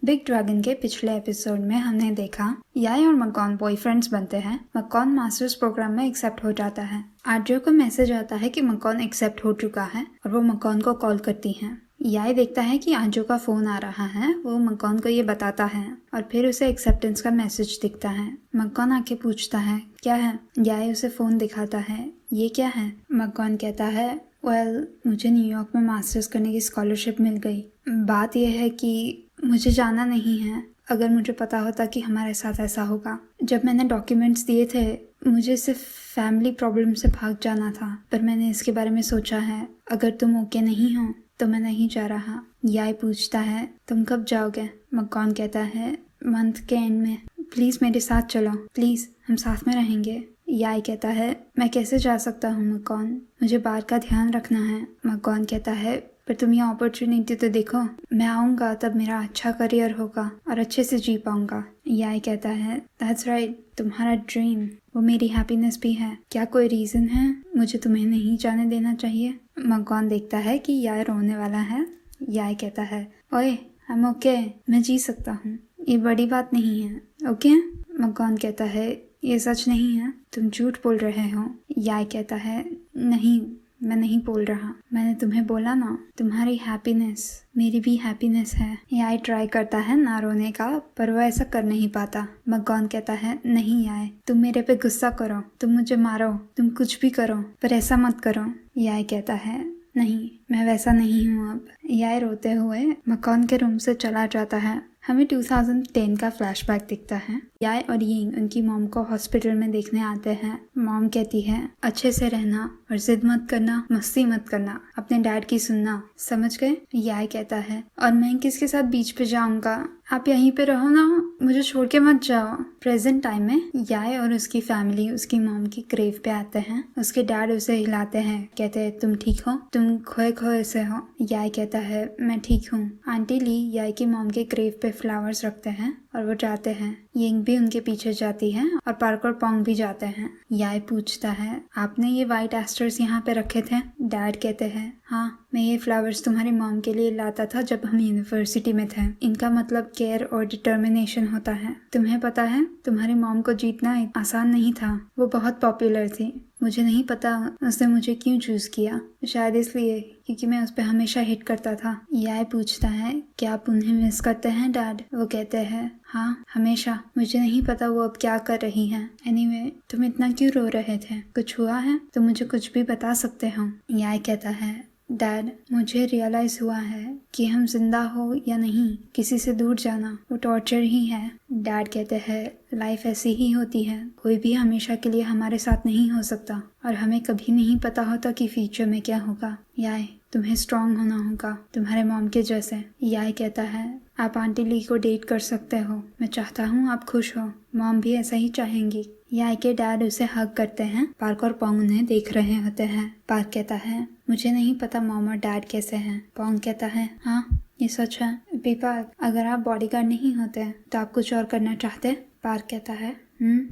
Big dragon के पिछले episode में हमने देखा याई और मकॉन बॉयफ्रेंड्स बनते हैं। मकॉन मास्टर्स प्रोग्राम में एक्सेप्ट हो जाता है। आर्यो को मैसेज आता है कि मकॉन एक्सेप्ट हो चुका है और वो मकॉन को कॉल करती है। याई देखता है कि आर्यो का फोन आ रहा है। वो मकॉन को ये बताता है और फिर उसे एक्सेप्टेंस का मैसेज दिखता है। मकॉन आके पूछता है क्या है। याई उसे फोन दिखाता है। ये क्या है। मकॉन कहता है मुझे न्यूयॉर्क में मास्टर्स करने की स्कॉलरशिप मिल गई। बात यह है कि मुझे जाना नहीं है। अगर मुझे पता होता कि हमारे साथ ऐसा होगा। जब मैंने डॉक्यूमेंट्स दिए थे मुझे सिर्फ फैमिली प्रॉब्लम से भाग जाना था, पर मैंने इसके बारे में सोचा है। अगर तुम ओके नहीं हो तो मैं नहीं जा रहा। याई पूछता है तुम कब जाओगे। मकॉन कहता है मंथ के एंड में। प्लीज़ मेरे साथ चलो, प्लीज़ हम साथ में रहेंगे। याई कहता है मैं कैसे जा सकता हूँ मकॉन, मुझे बात का ध्यान रखना है। मकॉन कहता है पर तुम ये अपॉर्चुनिटी तो देखो, मैं आऊँगा तब मेरा अच्छा करियर होगा और अच्छे से जी पाऊँगा। याई कहता है दैट्स राइट, तुम्हारा ड्रीम वो मेरी हैप्पीनेस भी है। क्या कोई रीज़न है मुझे तुम्हें नहीं जाने देना चाहिए। मकॉन देखता है कि याई रोने वाला है। याई कहता है ओए आई एम ओके, मैं जी सकता हूँ, ये बड़ी बात नहीं है। ओके। मकॉन कहता है ये सच नहीं है, तुम झूठ बोल रहे हो। याई कहता है नहीं, मैं नहीं बोल रहा। मैंने तुम्हें बोला ना, तुम्हारी हैप्पीनेस मेरी भी हैप्पीनेस है। याई ट्राई करता है ना रोने का, पर वो ऐसा कर नहीं पाता। मकॉन कहता है नहीं याई, तुम मेरे पे गुस्सा करो, तुम मुझे मारो, तुम कुछ भी करो, पर ऐसा मत करो। याई कहता है नहीं, मैं वैसा नहीं हूँ अब। याई रोते हुए मकॉन के रूम से चला जाता है। हमें 2010 का फ्लैशबैक दिखता है। याई और यिंग उनकी मॉम को हॉस्पिटल में देखने आते हैं। मॉम कहती है अच्छे से रहना और जिद मत करना, मस्ती मत करना, अपने डैड की सुनना, समझ गए। याई कहता है और मैं किसके साथ बीच पे जाऊंगा, आप यहीं पे रहो ना, मुझे छोड़ के मत जाओ। प्रेजेंट टाइम में याई और उसकी फैमिली उसकी मॉम की ग्रेव पे आते हैं। उसके डैड उसे हिलाते हैं, कहते हैं तुम ठीक हो, तुम खोए खोए से हो। याई कहता है मैं ठीक हूँ। आंटी ली याई की मॉम के ग्रेव पे फ्लावर्स रखते हैं और वो जाते हैं। यिंग भी उनके पीछे जाती है और पार्क और पोंग भी जाते हैं। याई पूछता है आपने ये वाइट एस्टर्स यहाँ पे रखे थे। डैड कहते हैं हाँ, मैं ये फ्लावर्स तुम्हारी मॉम के लिए लाता था जब हम यूनिवर्सिटी में थे। इनका मतलब केयर और डिटर्मिनेशन होता है। तुम्हें पता है तुम्हारी मॉम को जीतना आसान नहीं था, वो बहुत पॉपुलर थी। मुझे नहीं पता उसने मुझे क्यों चूज किया, शायद इसलिए क्योंकि मैं उस पर हमेशा हिट करता था। याई पूछता है क्या आप उन्हें मिस करते हैं डैड। वो कहते हैं हाँ हमेशा। मुझे नहीं पता वो अब क्या कर रही हैं। एनीवे तुम इतना क्यों रो रहे थे, कुछ हुआ है तो मुझे कुछ भी बता सकते हो। याई कहता है डैड मुझे रियलाइज हुआ है कि हम जिंदा हो या नहीं, किसी से दूर जाना वो टॉर्चर ही है। डैड कहते हैं लाइफ ऐसी ही होती है, कोई भी हमेशा के लिए हमारे साथ नहीं हो सकता और हमें कभी नहीं पता होता कि फ्यूचर में क्या होगा। याई तुम्हें स्ट्रांग होना होगा तुम्हारे मॉम के जैसे। याई कहता है आप आंटी ली को डेट कर सकते हो, मैं चाहता हूँ आप खुश हो, मॉम भी ऐसा ही चाहेंगी। याई के डैड उसे हग करते हैं। पार्क और पोंग उन्हें देख रहे होते हैं। पार्क कहता है मुझे नहीं पता मॉम और डैड कैसे हैं। पोंग कहता है हाँ ये सच है। पार्क अगर आप बॉडीगार्ड नहीं होते तो आप कुछ और करना चाहते। पार्क कहता है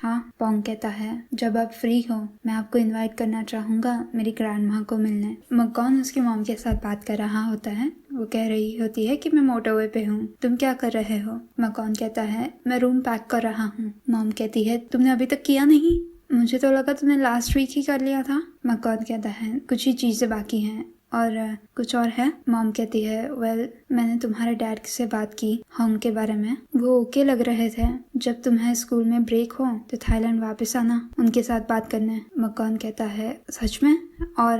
हाँ। पोंग कहता है जब आप फ्री हो मैं आपको इनवाइट करना चाहूंगा मेरी ग्रैंडमा को मिलने। मकॉन उसकी मॉम के साथ बात कर रहा होता है। वो कह रही होती है कि मैं मोटरवे पे हूँ, तुम क्या कर रहे हो। मकॉन कहता है मैं रूम पैक कर रहा हूँ। मॉम कहती है तुमने अभी तक किया नहीं, मुझे तो लगा तुमने लास्ट वीक ही कर लिया था। मकॉन कहता है कुछ ही चीजें बाकी हैं और कुछ और है। मॉम कहती है मैंने तुम्हारे डैड से बात की होंग के बारे में, वो ओके लग रहे थे। जब तुम्हें स्कूल में ब्रेक हो तो थाईलैंड वापस आना उनके साथ बात करने। मकॉन कहता है सच में, और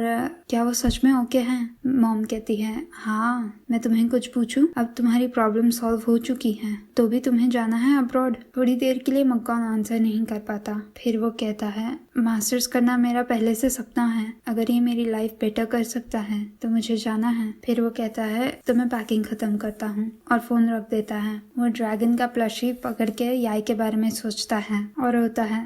क्या वो सच में ओके हैं। मॉम कहती है हाँ, मैं तुम्हें कुछ पूछूं, अब तुम्हारी प्रॉब्लम सॉल्व हो चुकी है तो भी तुम्हें जाना है अब्रॉड। थोड़ी देर के लिए मकॉन आंसर नहीं कर पाता। फिर वो कहता है मास्टर्स करना मेरा पहले से सपना है, अगर ये मेरी लाइफ बेटर कर सकता है तो मुझे जाना है। फिर वो कहता है तो मैं पैकिंग खत्म करता हूँ और फोन रख देता है। वो ड्रैगन का प्लशी पकड़ के याई के बारे में सोचता है और रोता है।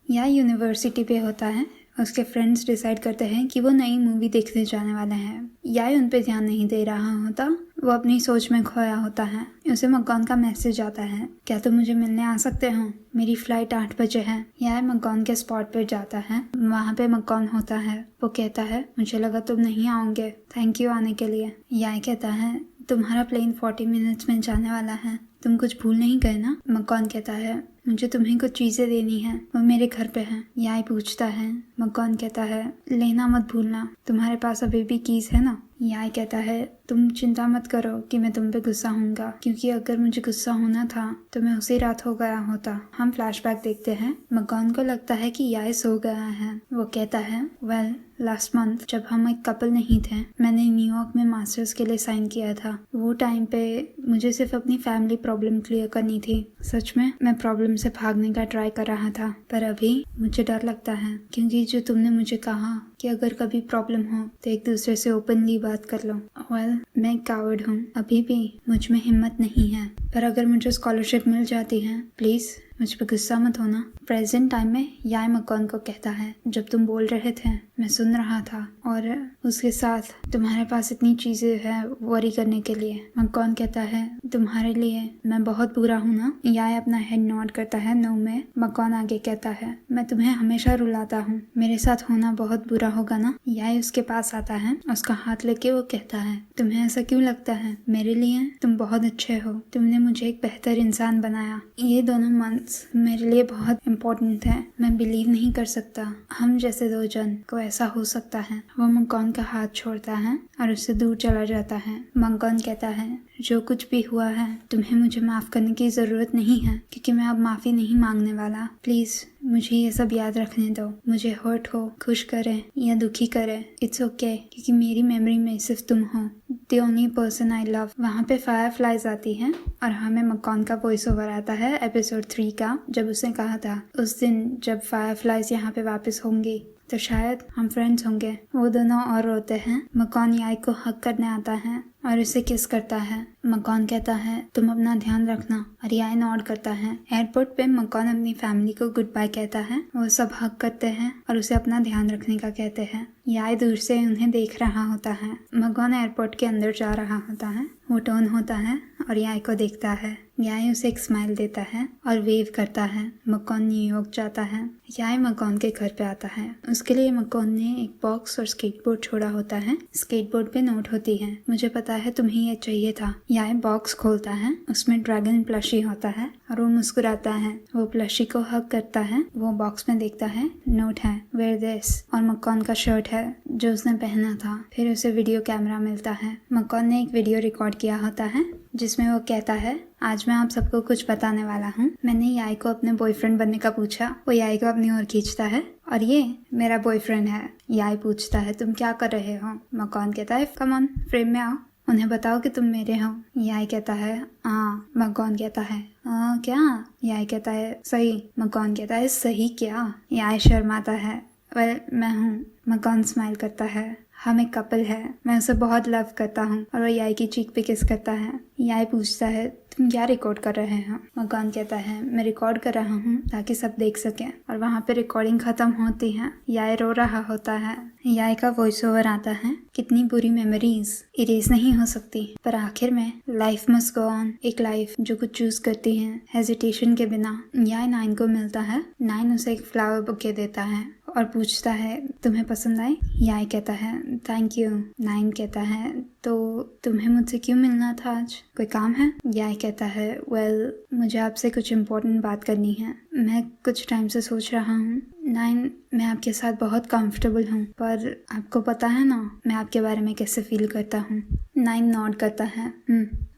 याई यूनिवर्सिटी पे होता है। उसके फ्रेंड्स डिसाइड करते हैं कि वो नई मूवी देखने जाने वाले हैं। याई उन पे ध्यान नहीं दे रहा होता, वो अपनी सोच में खोया होता है। उसे मकॉन का मैसेज आता है क्या तुम मुझे मिलने आ सकते हो, मेरी फ्लाइट 8 बजे है। याई मकॉन के स्पॉट पर जाता है। वहाँ पे मकॉन होता है। वो कहता है मुझे लगा तुम नहीं आओगे, थैंक यू आने के लिए। याई कहता है तुम्हारा प्लेन 40 मिनट्स में जाने वाला है, तुम कुछ भूल नहीं गए ना? मकॉन कहता है मुझे तुम्हें कुछ चीज़ें देनी है, वो मेरे घर पे है। याई पूछता है, मकॉन कहता है लेना मत भूलना, तुम्हारे पास अभी भी कीज है ना? याई कहता है तुम चिंता मत करो कि मैं तुम पे गुस्सा होऊंगा, क्योंकि अगर मुझे गुस्सा होना था तो मैं उसी रात हो गया होता। हम फ्लैशबैक देखते हैं। मकॉन को लगता है कि याई सो गया है। वो कहता है वेल लास्ट मंथ जब हम एक कपल नहीं थे, मैंने न्यूयॉर्क में मास्टर्स के लिए साइन किया था। वो टाइम पे मुझे सिर्फ अपनी फैमिली प्रॉब्लम क्लियर करनी थी। सच में मैं प्रॉब्लम से भागने का ट्राई कर रहा था, पर अभी मुझे डर लगता है, क्योंकि जो तुमने मुझे कहा कि अगर कभी प्रॉब्लम हो तो एक दूसरे से ओपनली बात कर लो। वेल मैं कावर्ड हूँ, अभी भी मुझ में हिम्मत नहीं है, पर अगर मुझे स्कॉलरशिप मिल जाती है प्लीज मुझ पे गुस्सा मत होना। प्रेजेंट टाइम में याई मकॉन को कहता है जब तुम बोल रहे थे मैं सुन रहा था, और उसके साथ तुम्हारे पास इतनी चीजें हैं वरी करने के लिए। मकॉन कहता है तुम्हारे लिए मैं बहुत बुरा हूँ ना? याई अपना हेड नॉड करता है नो में। मकॉन आगे कहता है मैं तुम्हें हमेशा रुलाता हूँ, मेरे साथ होना बहुत बुरा होगा ना? याई उसके पास आता है, उसका हाथ लेके वो कहता है तुम्हें ऐसा क्यों लगता है? मेरे लिए तुम बहुत अच्छे हो, तुमने मुझे एक बेहतर इंसान बनाया। ये दोनों मंथ्स मेरे लिए बहुत इम्पोर्टेंट है। मैं बिलीव नहीं कर सकता हम जैसे दो जन को ऐसा हो सकता है। वो मकॉन का हाथ छोड़ता है और उससे दूर चला जाता है। मकॉन कहता है जो कुछ भी हुआ है तुम्हें मुझे माफ करने की जरूरत नहीं है, क्योंकि मैं अब माफी नहीं मांगने वाला। प्लीज मुझे ये सब याद रखने दो, मुझे हर्ट हो, खुश करे या दुखी करे, इट्स ओके, क्योंकि मेरी मेमोरी में सिर्फ तुम हो, the only person I love. वहाँ पे फायरफ्लाइज आती हैं और हमें मकॉन का वॉइस ओवर आता है एपिसोड 3 का, जब उसने कहा था उस दिन जब फायरफ्लाइज यहाँ पे वापस होंगी तो शायद हम फ्रेंड्स होंगे। वो दोनों और रोते हैं। मकॉन याई को हक करने आता है और उसे किस करता है। मकॉन कहता है तुम अपना ध्यान रखना, और याई नॉड करता है। एयरपोर्ट पे मकॉन अपनी फैमिली को गुड बाय कहता है। वो सब हक करते हैं और उसे अपना ध्यान रखने का कहते हैं। याई दूर से उन्हें देख रहा होता है। मकॉन एयरपोर्ट के अंदर जा रहा होता है। वो टर्न होता है और याई को देखता है। याई उसे एक स्माइल देता है और वेव करता है। मकॉन न्यूयॉर्क जाता है। याई मकॉन के घर पे आता है। उसके लिए मकॉन ने एक बॉक्स और स्केटबोर्ड छोड़ा होता है। स्केटबोर्ड पे नोट होती है मुझे पता है तुम्हें ये चाहिए था। याई बॉक्स खोलता है, उसमें ड्रैगन प्लशी होता है और वो मुस्कुराता है। वो प्लशी को हक करता है। वो बॉक्स में देखता है नोट है वेयर दिस, और मकॉन का शर्ट है जो उसने पहना था। फिर उसे वीडियो कैमरा मिलता है। मकॉन ने एक वीडियो रिकॉर्ड किया होता है जिसमें वो कहता है आज मैं आप सबको कुछ बताने वाला हूँ। मैंने याई को अपने बॉयफ्रेंड बनने का पूछा। वो याई को अपनी ओर खींचता है और ये मेरा बॉयफ्रेंड है। याई पूछता है तुम क्या कर रहे हो? मकॉन कहता है कम ऑन फ्रेम में आओ, उन्हें बताओ कि तुम मेरे हो। याई कहता है हाँ। मकॉन कहता है क्या? याई कहता है सही। मकॉन कहता है सही क्या? याई शर्माता है वेल मैं हूँ। मकॉन स्माइल करता है हम एक कपल है, मैं उसे बहुत लव करता हूँ, और वो याई की चीक पे किस करता है। याई पूछता है तुम क्या रिकॉर्ड कर रहे हो? मकॉन कहता है मैं रिकॉर्ड कर रहा हूँ ताकि सब देख सकें, और वहाँ पे रिकॉर्डिंग खत्म होती है। याई रो रहा होता है। याई का वॉइस ओवर आता है कितनी बुरी मेमोरीज इरेज नहीं हो सकती, पर आखिर में लाइफ मस्ट गो ऑन, एक लाइफ जो कुछ चूज करती है हेजिटेशन के बिना। याई 9 को मिलता है। 9 उसे एक फ्लावर बुके देता है और पूछता है तुम्हें पसंद आई? याई कहता है थैंक यू। 9 कहता है तो तुम्हें मुझसे क्यों मिलना था आज, कोई काम है? याई कहता है वेल मुझे आपसे कुछ इम्पोर्टेंट बात करनी है। मैं कुछ टाइम से सोच रहा हूँ 9 मैं आपके साथ बहुत कंफर्टेबल हूँ, पर आपको पता है ना मैं आपके बारे में कैसे फील करता हूँ। 9 नॉड करता है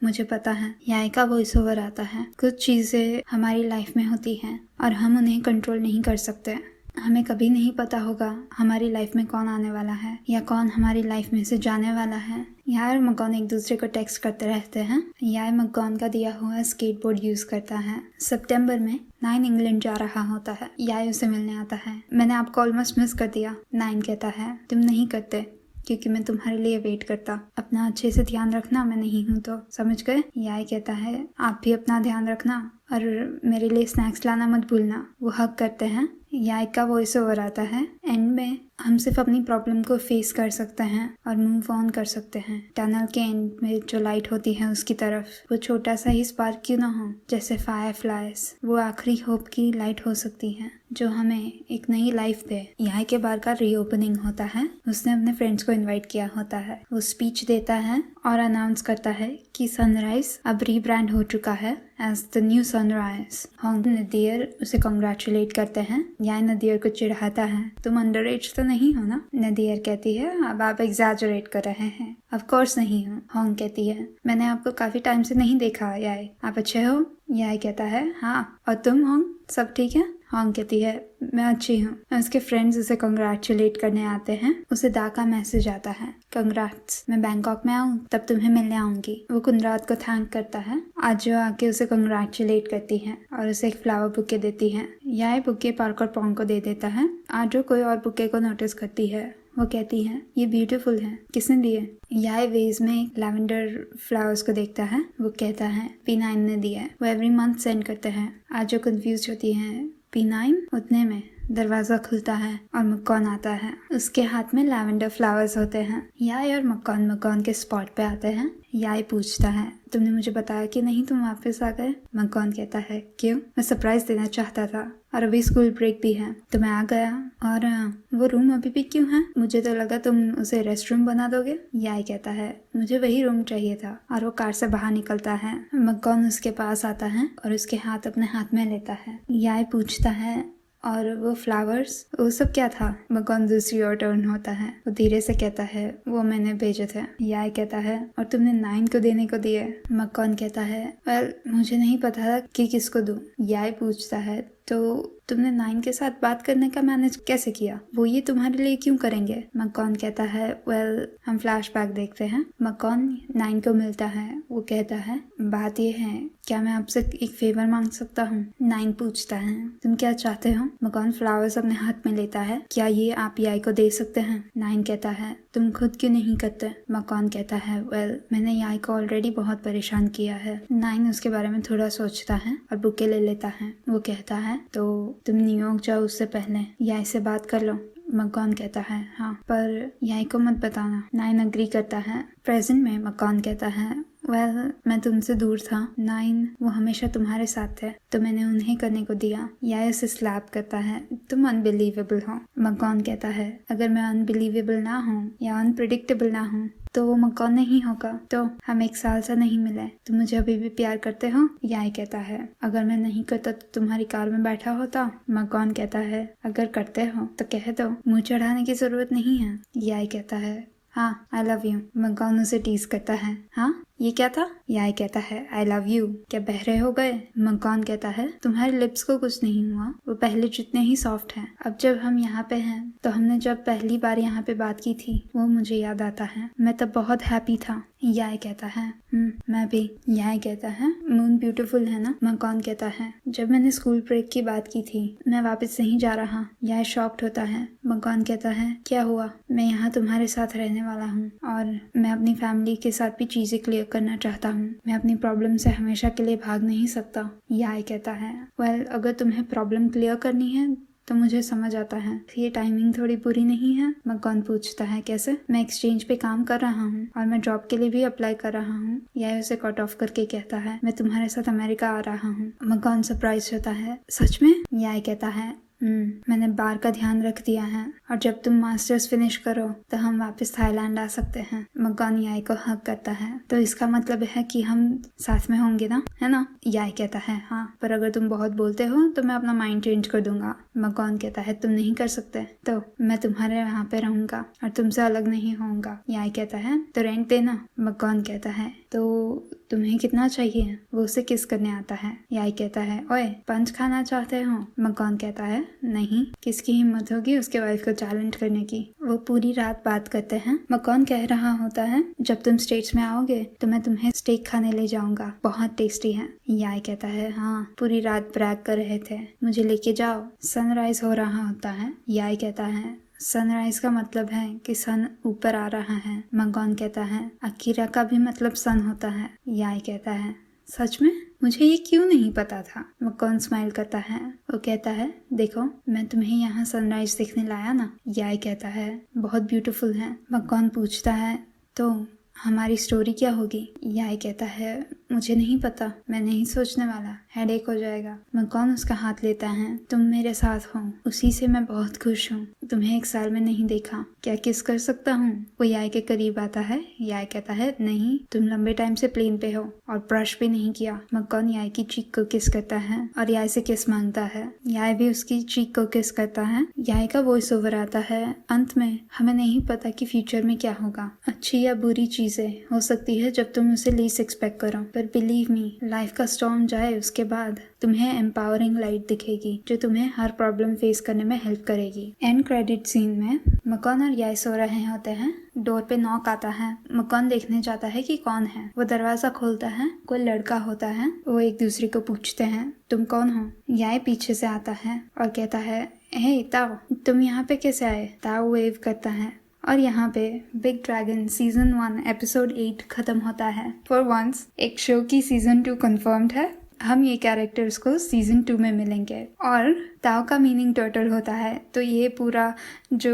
मुझे पता है। याई का वॉइस ओवर आता है कुछ चीज़ें हमारी लाइफ में होती हैं और हम उन्हें कंट्रोल नहीं कर सकते। हमें कभी नहीं पता होगा हमारी लाइफ में कौन आने वाला है या कौन हमारी लाइफ में से जाने वाला है। याई और मकॉन एक दूसरे को टेक्स्ट करते रहते हैं। याई मकॉन का दिया हुआ स्केटबोर्ड यूज करता है। सितंबर में 9 इंग्लैंड जा रहा होता है। याई उसे मिलने आता है। मैंने आपको ऑलमोस्ट मिस कर दिया। 9 कहता है तुम नहीं करते क्योंकि मैं तुम्हारे लिए वेट करता। अपना अच्छे से ध्यान रखना, मैं नहीं हूँ तो, समझ गए? याई कहता है आप भी अपना ध्यान रखना और मेरे लिए स्नैक्स लाना मत भूलना। वो हक करते हैं। याई का वॉइस ओवर आता है एंड में हम सिर्फ अपनी प्रॉब्लम को फेस कर सकते हैं और मूव ऑन कर सकते हैं। टनल के एंड में जो लाइट होती है उसकी तरफ, वो छोटा सा ही स्पार्क क्यों ना हो, जैसे फायरफ्लाइज, वो आखिरी होप की लाइट हो सकती है जो हमें एक नई लाइफ दे। यहाँ के बार का रीओपनिंग होता है। उसने अपने फ्रेंड्स को इनवाइट किया होता है। वो स्पीच देता है और अनाउंस करता है कि सनराइज अब रीब्रांड हो चुका है as the new sunrise. Hong नदियर उसे कॉन्ग्रेचुलेट करते हैं। यहाँ नदियर को चिढ़ाता है, तुम अंडर एज तो नहीं हो ना? नदियर कहती है, अब आप एग्जैजरेट कर रहे हैं। ऑफ कोर्स नहीं हूँ। होंग कहती है, मैंने आपको काफी टाइम से नहीं देखा याय, आप अच्छे हो? याय कहता है, हाँ, और तुम होंग, सब ठीक है? होंग कहती है, मैं अच्छी हूँ। उसके फ्रेंड्स उसे कंग्रेचुलेट करने आते हैं। उसे दा का मैसेज आता है, कंग्रेट्स, मैं बैंकॉक में आऊँ तब तुम्हें मिलने आऊंगी। वो कुंद्रात को थैंक करता है। आज जो आके उसे कंग्रेचुलेट करती है और उसे एक फ्लावर बुके देती है। यह बुके पार्कर पोंग को दे देता है। आज जो कोई और बुके को नोटिस करती है। वो कहती है, ये ब्यूटीफुल है, किसने दिए? यह वेज में एक लैवेंडर फ्लावर्स को देखता है। वो कहता है, P9 ने दिया है, वो एवरी मंथ सेंड करते हैं। आज जो कंफ्यूज होती है, P9? उतने में दरवाजा खुलता है और मक्कॉन आता है। उसके हाथ में लैवेंडर फ्लावर्स होते हैं। याय और मक्कॉन के स्पॉट पे आते हैं। याय पूछता है, तुमने मुझे बताया कि नहीं तुम वापस आ गए? मक्कॉन कहता है, क्यों? मैं सरप्राइज देना चाहता था और अभी स्कूल ब्रेक भी है तो मैं आ गया। और वो रूम अभी भी क्यों है? मुझे तो लगा तुम उसे रेस्ट रूम बना दोगे। याय कहता है, मुझे वही रूम चाहिए था। और वो कार से बाहर निकलता है। मक्कॉन उसके पास आता है और उसके हाथ अपने हाथ में लेता है। याय पूछता है, और वो फ्लावर्स, वो सब क्या था? मक्कॉन दूसरी ओर टर्न होता है। वो धीरे से कहता है, वो मैंने भेजे थे। याय कहता है, और तुमने 9 को देने को दिए? मक्कॉन कहता है, वेल मुझे नहीं पता था कि किसको दूं। याय पूछता है, तो तुमने 9 के साथ बात करने का मैनेज कैसे किया? वो ये तुम्हारे लिए क्यों करेंगे? मक्कॉन कहता है, वेल हम फ्लैशबैक देखते हैं। मक्कॉन 9 को मिलता है। वो कहता है, बात ये है, क्या मैं आपसे एक फेवर मांग सकता हूँ? 9 पूछता है, तुम क्या चाहते हो? मक्कॉन फ्लावर्स अपने हाथ में लेता है। क्या ये आप याय को दे सकते हैं? 9 कहता है, तुम खुद क्यों नहीं करते? मक्कॉन कहता है, वेल मैंने याय को ऑलरेडी बहुत परेशान किया है। 9 उसके बारे में थोड़ा सोचता है और बुके ले लेता है। वो कहता है, तो तुम न्यूयॉर्क जाओ उससे पहले याय से बात कर लो। मक्कॉन कहता है, हाँ, पर याय को मत बताना। 9 अग्री करता है। प्रेजेंट में मक्कॉन कहता है, वेल मैं तुमसे दूर था 9, वो हमेशा तुम्हारे साथ थे तो मैंने उन्हें करने को दिया। याय उसे स्लैप करता है, तुम अनबिलीवेबल हो। मक्कॉन कहता है, अगर मैं अनबिलीवेबल ना हूँ या अनप्रिडिक्टेबल ना हूँ तो वो मक्कॉन नहीं होगा। तो हम 1 साल से नहीं मिले, तुम मुझे अभी भी प्यार करते हो? याय कहता है, अगर मैं नहीं करता तो तुम्हारी कार में बैठा होता। मक्कॉन कहता है, अगर करते हो तो कह दो, मुंह चढ़ाने की जरूरत नहीं है। याय कहता है, हाँ, आई लव यू। मक्कॉन उसे टीज करता है, हाँ ये क्या था? याय कहता है, आई लव यू। क्या बहरे हो गए? मक्कॉन कहता है, तुम्हारे लिप्स को कुछ नहीं हुआ, वो पहले जितने ही सॉफ्ट हैं। अब जब हम यहाँ पे हैं तो हमने जब पहली बार यहाँ पे बात की थी वो मुझे याद आता है। मैं तब बहुत हैप्पी था। याय कहता है, मैं भी। याय कहता है, मून ब्यूटीफुल है ना? मक्कॉन कहता है, जब मैंने स्कूल ब्रेक की बात की थी मैं वापस नहीं जा रहा। याय शॉक्ड होता है। मक्कॉन कहता है, क्या हुआ? मैं यहाँ तुम्हारे साथ रहने वाला हूँ और मैं अपनी फैमिली के साथ भी चीजें क्लियर करना चाहता हूँ। मैं अपनी प्रॉब्लम से हमेशा के लिए भाग नहीं सकता। याय कहता है, वेल अगर तुम्हें प्रॉब्लम क्लियर करनी है तो मुझे समझ आता है, ये टाइमिंग थोड़ी बुरी नहीं है? मक्कॉन पूछता है, कैसे? मैं एक्सचेंज पे काम कर रहा हूँ और मैं जॉब के लिए भी अप्लाई कर रहा हूँ। याय उसे कट ऑफ करके कहता है, मैं तुम्हारे साथ अमेरिका आ रहा हूँ। मक्कॉन सरप्राइज होता है, सच में? याय कहता है, मैंने बार का ध्यान रख दिया है और जब तुम मास्टर्स फिनिश करो तो हम वापस थाईलैंड आ सकते हैं। मक्कॉन याय को हक करता है, तो इसका मतलब है कि हम साथ में होंगे ना, है ना? याय कहता है, हाँ, पर अगर तुम बहुत बोलते हो तो मैं अपना माइंड चेंज कर दूंगा। मक्कॉन कहता है, तुम नहीं कर सकते तो मैं तुम्हारे यहाँ पे रहूंगा और तुमसे अलग नहीं होऊंगा। याय कहता है, तो रेंट देना। मक्कॉन कहता है, तो तुम्हें कितना चाहिए? वो उसे किस करने आता है। याय कहता है, ओए पंच खाना चाहते हो? मक्कॉन कहता है, नहीं, किसकी हिम्मत होगी उसके वाइफ को चैलेंज करने की। वो पूरी रात बात करते हैं। मक्कॉन कह रहा होता है, जब तुम स्टेट्स में आओगे तो मैं तुम्हें स्टेक खाने ले जाऊंगा, बहुत टेस्टी है। याय कहता है, हाँ, पूरी रात ब्रैग कर रहे थे, मुझे लेके जाओ। सनराइज हो रहा होता है। याय कहता है, सनराइज का मतलब है कि सन ऊपर आ रहा है। मक्कॉन कहता है, अकीरा का भी मतलब सन होता है। याय कहता है, सच में? मुझे ये क्यों नहीं पता था। मकॉन स्माइल करता है। वो कहता है, देखो मैं तुम्हें यहाँ सनराइज देखने लाया ना। याय कहता है, बहुत ब्यूटीफुल है। मकॉन पूछता है, तो हमारी स्टोरी क्या होगी? याय कहता है, मुझे नहीं पता, मैं नहीं सोचने वाला, हेडेक हो जाएगा। मकॉन उसका हाथ लेता है। तुम मेरे साथ हो, उसी से मैं बहुत खुश हूँ। तुम्हें 1 साल में नहीं देखा, क्या किस कर सकता हूँ? वो याय के करीब आता है। याय कहता है, नहीं, तुम लंबे टाइम से प्लेन पे हो और ब्रश भी नहीं किया। मकॉन याय की चीक को किस करता है और याय से किस मांगता है। याय भी उसकी चीक को किस करता है। याय का वॉइस ओवर आता है, अंत में हमें नहीं पता कि फ्यूचर में क्या होगा। अच्छी या बुरी चीजें हो सकती है जब तुम उसे लीस्ट एक्सपेक्ट करो, पर बिलीव मी, लाइफ का स्टॉर्म जाए उसके बाद तुम्हें एम्पावरिंग लाइट दिखेगी जो तुम्हें हर प्रॉब्लम फेस करने में हेल्प करेगी। एंड क्रेडिट सीन में मकॉन और याय सो रहे होते हैं। डोर पे नॉक आता है। मकॉन देखने जाता है कि कौन है। वो दरवाजा खोलता है। कोई लड़का होता है। वो एक दूसरे को पूछते हैं, तुम कौन हो? याय पीछे से आता है और कहता है, हे ताओ, तुम यहाँ पे कैसे आए? ताओ वेव करता है और यहाँ पे बिग ड्रैगन सीजन 1 एपिसोड 8 खत्म होता है। फॉर वंस एक शो की सीजन 2 कंफर्म्ड है। हम ये कैरेक्टर्स को सीजन 2 में मिलेंगे। और ताओ का मीनिंग टर्टल होता है, तो ये पूरा जो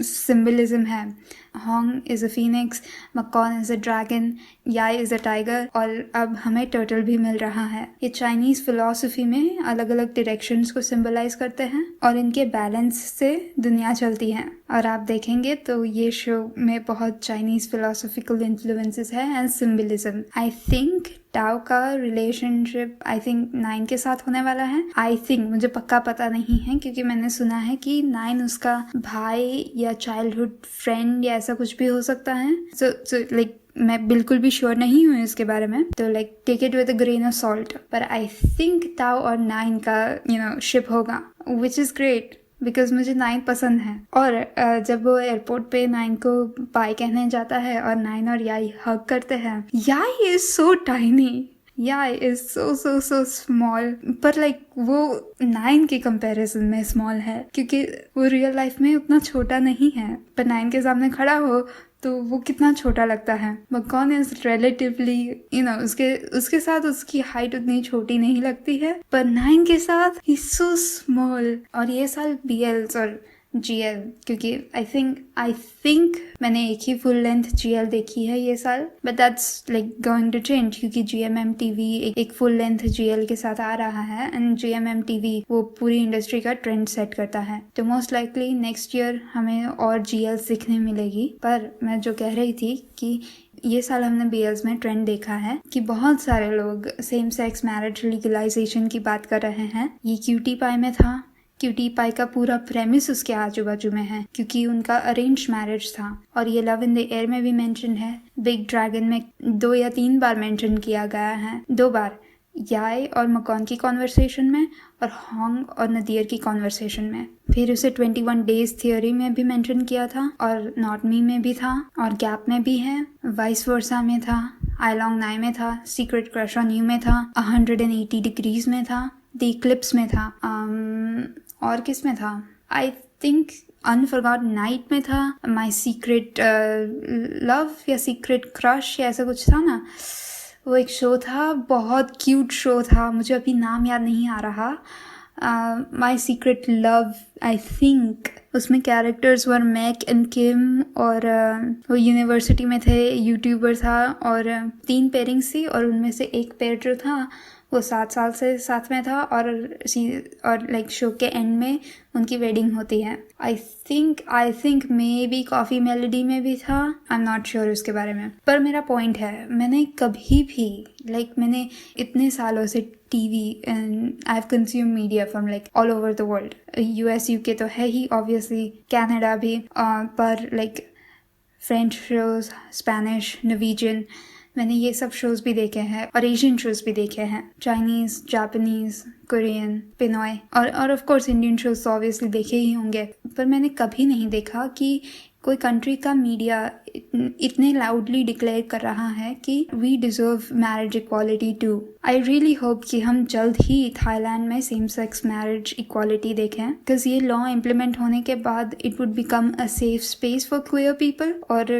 सिंबलिज्म है, Hong is a phoenix, Makon is a dragon, Yai is a tiger, और अब हमें टर्टल भी मिल रहा है। ये चाइनीज फिलॉसफी में अलग अलग डायरेक्शंस को सिंबलाइज करते हैं और इनके बैलेंस से दुनिया चलती है। और आप देखेंगे तो ये शो में बहुत चाइनीज फिलोसॉफिकल इन्फ्लुएंसेस है and symbolism. I think tau का रिलेशनशिप आई थिंक 9 के साथ होने वाला है। आई थिंक, मुझे पक्का पता नहीं है क्योंकि मैंने सुना है कि 9 उसका भाई या चाइल्डहुड फ्रेंड या ऐसा कुछ भी हो सकता है। सो लाइक मैं बिल्कुल भी श्योर नहीं हूँ इसके बारे में, तो like take it with a grain of salt. पर आई थिंक ताओ और 9 का शिप होगा, विच इज ग्रेट बिकॉज मुझे 9 पसंद है। और जब वो एयरपोर्ट पे 9 को बाय कहने जाता है और 9 और याई हग करते हैं, Yai is so tiny, Yai is so small, पर लाइक वो 9 के कंपैरिजन में स्मॉल है क्योंकि वो रियल लाइफ में उतना छोटा नहीं है। पर 9 के सामने खड़ा हो तो वो कितना छोटा लगता है। मकॉन इज रिलेटिवली उसके साथ उसकी हाइट उतनी छोटी नहीं लगती है, पर 9 के साथ ही सो स्मॉल। और ये साल BLs और GL, क्योंकि आई थिंक मैंने एक ही फुल लेंथ GL देखी है ये साल, but that's like going to change क्योंकि GMMTV एक फुल लेंथ GL के साथ आ रहा है एंड GMMTV वो पूरी इंडस्ट्री का ट्रेंड सेट करता है। तो मोस्ट लाइकली नेक्स्ट ईयर हमें और GL सीखने मिलेगी। पर मैं जो कह रही थी कि ये साल हमने BLs में ट्रेंड देखा है कि बहुत सारे लोग सेम सेक्स मैरिज लीगलाइजेशन की बात कर रहे हैं। ये क्यूटी पाई में था। क्यूटी पाई का पूरा प्रेमिस उसके आजू बाजू में है क्योंकि उनका अरेंज मैरिज था। और ये लव इन द एयर में भी मेंशन है। बिग ड्रैगन में 2 या 3 बार मेंशन किया गया है। 2 बार, याय और मकॉन की कॉन्वर्सेशन में और होंग और नदियर की कॉन्वर्सेशन में। फिर उसे 21 डेज थियोरी में भी मेंशन किया था और नॉट मी में भी था और गैप में भी है, वाइस वर्सा में था, आई लॉन्ग नाई में था, सीक्रेट क्रश ऑन यू में था, 180 डिग्रीज में था, द इक्लिप्स में था, और किस में था? आई थिंक अनफॉरगॉट नाइट में था, माई सीक्रेट लव या सीक्रेट क्रश या ऐसा कुछ था ना। वो एक शो था, बहुत क्यूट शो था, मुझे अभी नाम याद नहीं आ रहा। My secret love I think. उसमें कैरेक्टर्स वर मैक एंड किम और वो यूनिवर्सिटी में थे, यूट्यूबर था और 3 पेयरिंग्स थी और उनमें से एक पेयर जो था वो 7 साल से साथ में था और लाइक शो के एंड में उनकी वेडिंग होती है। I think may be coffee melody में भी था, आई एम नॉट श्योर उसके बारे में। पर मेरा पॉइंट है, मैंने कभी भी मैंने इतने सालों से TV and I have consume media from like all over the world. US UK तो है ही ऑब्वियसली, कनाडा भी, पर like French shows, Spanish, Norwegian, मैंने ये सब शोज भी देखे हैं और एशियन शोज भी देखे हैं, चाइनीज, जापानीज, कोरियन, पिनॉय और ऑफ कोर्स इंडियन शोज तो ऑब्वियसली देखे ही होंगे। पर मैंने कभी नहीं देखा कि कोई कंट्री का मीडिया इतने लाउडली डिक्लेयर कर रहा है कि we deserve marriage equality too. I really hope कि हम जल्द ही थाईलैंड में सेम सेक्स मैरिज इक्वालिटी देखें, बिकॉज ये लॉ इम्प्लीमेंट होने के बाद it would become a safe space for queer people और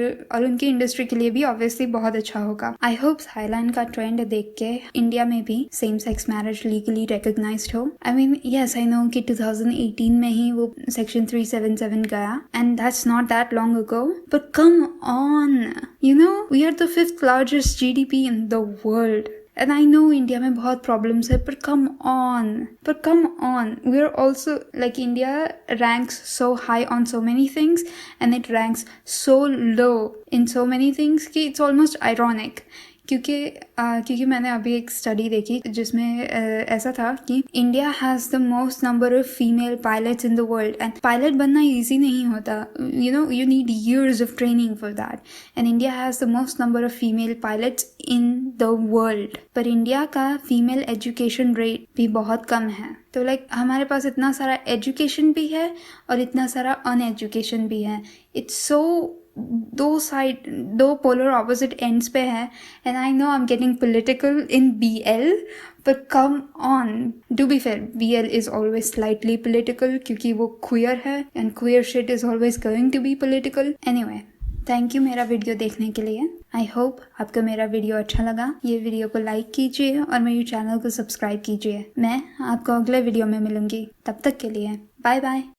उनकी इंडस्ट्री के लिए भी ऑब्वियसली बहुत अच्छा होगा। आई होप थाईलैंड का ट्रेंड देख के इंडिया में भी same sex marriage legally recognised हो। I mean yes I know कि 2018 में ही वो सेक्शन 377 गया and that's not that long ago, but come on, you know we are the 5th largest GDP in the world. And I know India में बहुत problems है, but come on, we are also like India ranks so high on so many things and it ranks so low in so many things कि it's almost ironic. क्योंकि मैंने अभी एक study देखी जिसमें ऐसा था कि India has the most number of female pilots in the world and pilot बनना ईजी नहीं होता, you need years of training for that, and India has the most number of female pilots in the world, पर India का female education rate भी बहुत कम है। तो हमारे पास इतना सारा एजुकेशन भी है और इतना सारा अनएजुकेशन भी है। इट्स सो दो पोलर ऑपोजिट एंड्स पे है। And I know I am getting political in BL, but come on, to be fair, BL is always slightly political क्योंकि वो queer है and queer shit is always going to be political. Anyway, thank you मेरा video देखने के लिए। I hope आपको मेरा video अच्छा लगा। ये वीडियो को लाइक कीजिए और मेरे चैनल को सब्सक्राइब कीजिए। मैं आपको अगले वीडियो में मिलूंगी, तब तक के लिए बाय बाय।